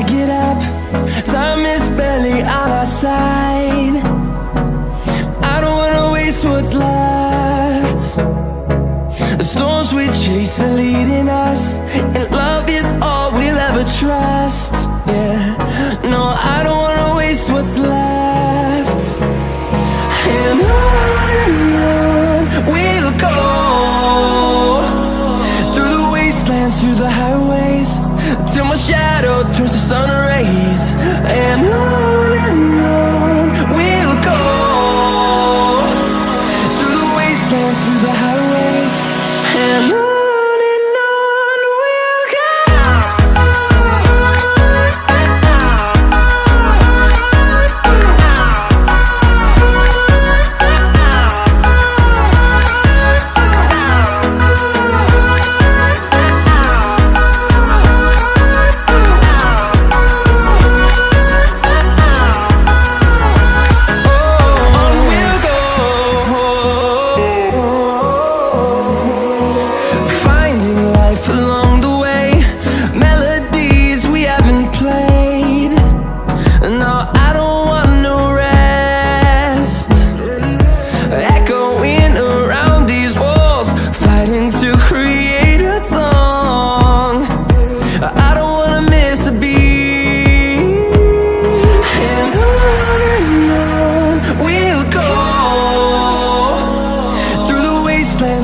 I get up, time is barely on our side. I don't wanna waste what's left. The storms we chase are leading us, and love is all we'll ever trust. Yeah, no, I don't wanna waste what's left. And on we'll go, through the wastelands, through the highways, till my shadow turns to sun rays. And on we'll go, through the wastelands, through the highways, and on.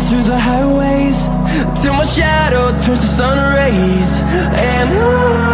Through the highways, till my shadow turns to sun rays. And on